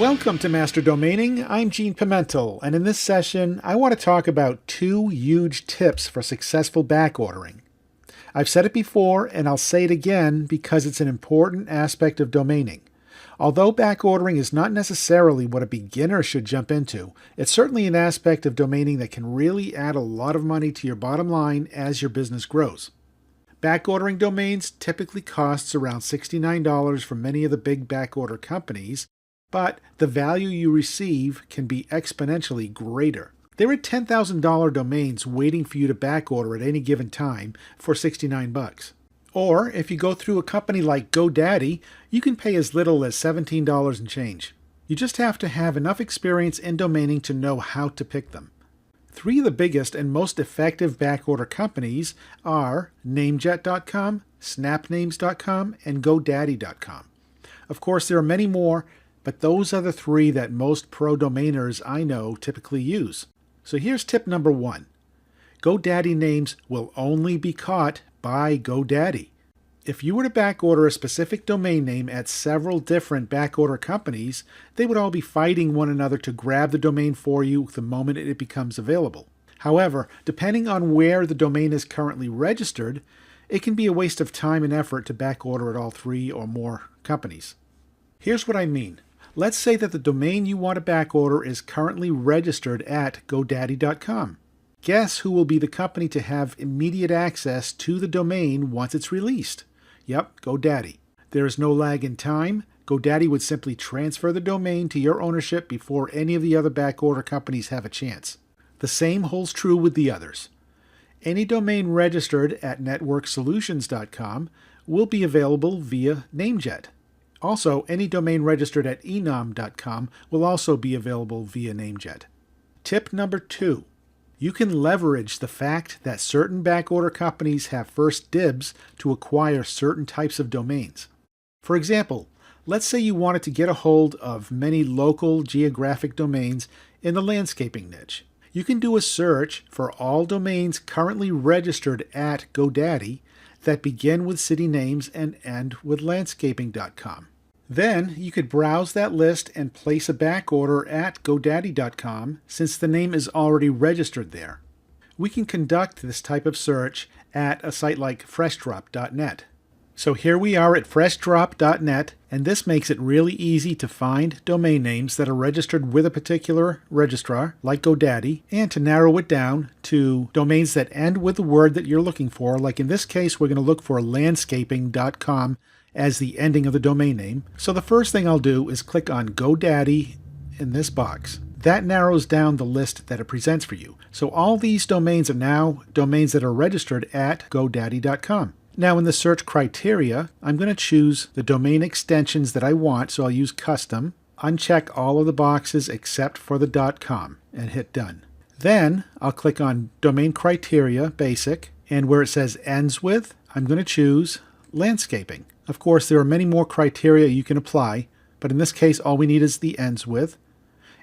Welcome to Master Domaining. I'm Gene Pimentel, and in this session, I want to talk about 2 huge tips for successful back ordering. I've said it before, and I'll say it again because it's an important aspect of domaining. Although back ordering is not necessarily what a beginner should jump into, it's certainly an aspect of domaining that can really add a lot of money to your bottom line as your business grows. Back ordering domains typically costs around $69 from many of the big back order companies, but the value you receive can be exponentially greater. There are $10,000 domains waiting for you to back order at any given time for $69. Or if you go through a company like GoDaddy, you can pay as little as $17 and change. You just have to have enough experience in domaining to know how to pick them. 3 of the biggest and most effective backorder companies are Namejet.com, Snapnames.com, and GoDaddy.com. Of course, there are many more, but those are the 3 that most pro domainers I know typically use. So here's tip number 1. GoDaddy names will only be caught by GoDaddy. If you were to backorder a specific domain name at several different backorder companies, they would all be fighting one another to grab the domain for you the moment it becomes available. However, depending on where the domain is currently registered, it can be a waste of time and effort to backorder at all 3 or more companies. Here's what I mean. Let's say that the domain you want to backorder is currently registered at GoDaddy.com. Guess who will be the company to have immediate access to the domain once it's released? Yep, GoDaddy. There is no lag in time. GoDaddy would simply transfer the domain to your ownership before any of the other backorder companies have a chance. The same holds true with the others. Any domain registered at networksolutions.com will be available via Namejet. Also, any domain registered at enom.com will also be available via Namejet. Tip number 2. You can leverage the fact that certain backorder companies have first dibs to acquire certain types of domains. For example, let's say you wanted to get a hold of many local geographic domains in the landscaping niche. You can do a search for all domains currently registered at GoDaddy that begin with city names and end with landscaping.com. Then you could browse that list and place a back order at GoDaddy.com since the name is already registered there. We can conduct this type of search at a site like FreshDrop.net. So here we are at FreshDrop.net, and this makes it really easy to find domain names that are registered with a particular registrar like GoDaddy, and to narrow it down to domains that end with the word that you're looking for. Like in this case, we're going to look for landscaping.com as the ending of the domain name. So the first thing I'll do is click on GoDaddy in this box. That narrows down the list that it presents for you. So all these domains are now domains that are registered at GoDaddy.com. Now in the search criteria, I'm going to choose the domain extensions that I want, so I'll use custom, uncheck all of the boxes except for the .com, and hit done. Then I'll click on domain criteria, basic, and where it says ends with, I'm going to choose landscaping. Of course, there are many more criteria you can apply, but in this case, all we need is the ends with.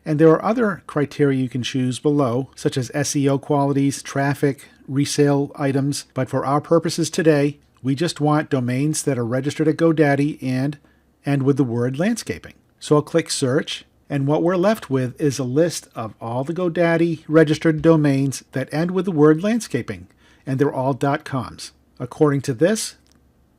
And there are other criteria you can choose below, such as SEO qualities, traffic, resale items. But for our purposes today, we just want domains that are registered at GoDaddy and end with the word landscaping. So I'll click search, and what we're left with is a list of all the GoDaddy registered domains that end with the word landscaping, and they're all .coms. According to this,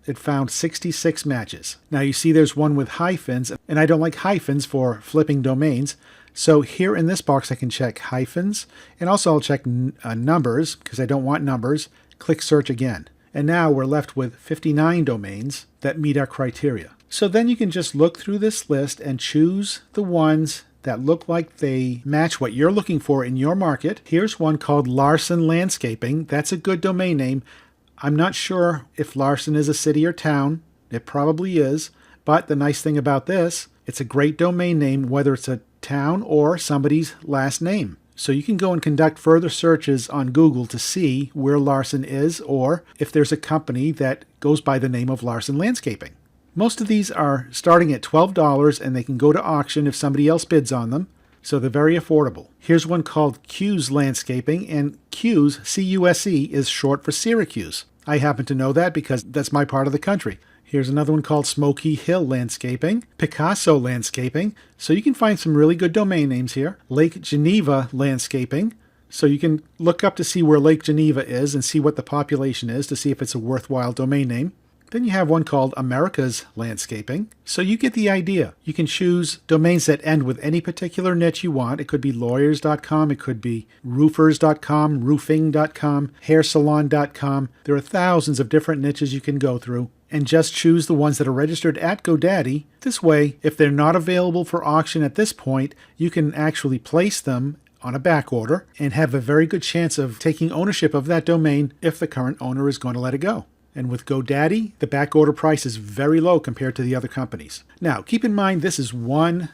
it found 66 matches. Now you see there's one with hyphens, and I don't like hyphens for flipping domains. So here in this box I can check hyphens, and also I'll check numbers because I don't want numbers. Click search again. And now we're left with 59 domains that meet our criteria. So then you can just look through this list and choose the ones that look like they match what you're looking for in your market. Here's one called Larson Landscaping. That's a good domain name. I'm not sure if Larson is a city or town. It probably is. But the nice thing about this, it's a great domain name whether it's a town or somebody's last name. So you can go and conduct further searches on Google to see where Larson is or if there's a company that goes by the name of Larson Landscaping. Most of these are starting at $12 and they can go to auction if somebody else bids on them. So they're very affordable. Here's one called Q's Landscaping, and Q's, C-U-S-E, is short for Syracuse. I happen to know that because that's my part of the country. Here's another one called Smoky Hill Landscaping, Picasso Landscaping. So you can find some really good domain names here. Lake Geneva Landscaping. So you can look up to see where Lake Geneva is and see what the population is to see if it's a worthwhile domain name. Then you have one called America's Landscaping. So you get the idea. You can choose domains that end with any particular niche you want. It could be lawyers.com, it could be roofers.com, roofing.com, hairsalon.com. There are thousands of different niches you can go through. And just choose the ones that are registered at GoDaddy. This way, if they're not available for auction at this point, you can actually place them on a back order and have a very good chance of taking ownership of that domain if the current owner is going to let it go. And with GoDaddy, the back order price is very low compared to the other companies. Now, keep in mind this is one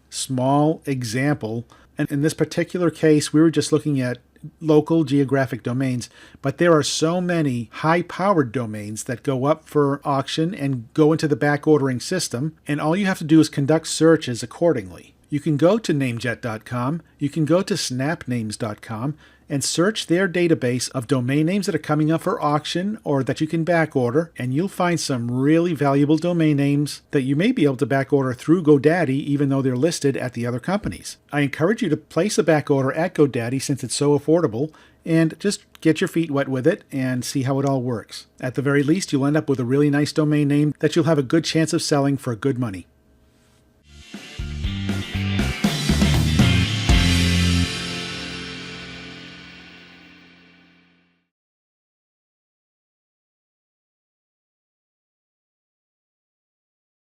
small example. And in this particular case, we were just looking at local geographic domains, but there are so many high-powered domains that go up for auction and go into the back ordering system, and all you have to do is conduct searches accordingly. You can go to namejet.com, you can go to snapnames.com, and search their database of domain names that are coming up for auction or that you can back order, and you'll find some really valuable domain names that you may be able to back order through GoDaddy even though they're listed at the other companies. I encourage you to place a back order at GoDaddy since it's so affordable, and just get your feet wet with it and see how it all works. At the very least, you'll end up with a really nice domain name that you'll have a good chance of selling for good money.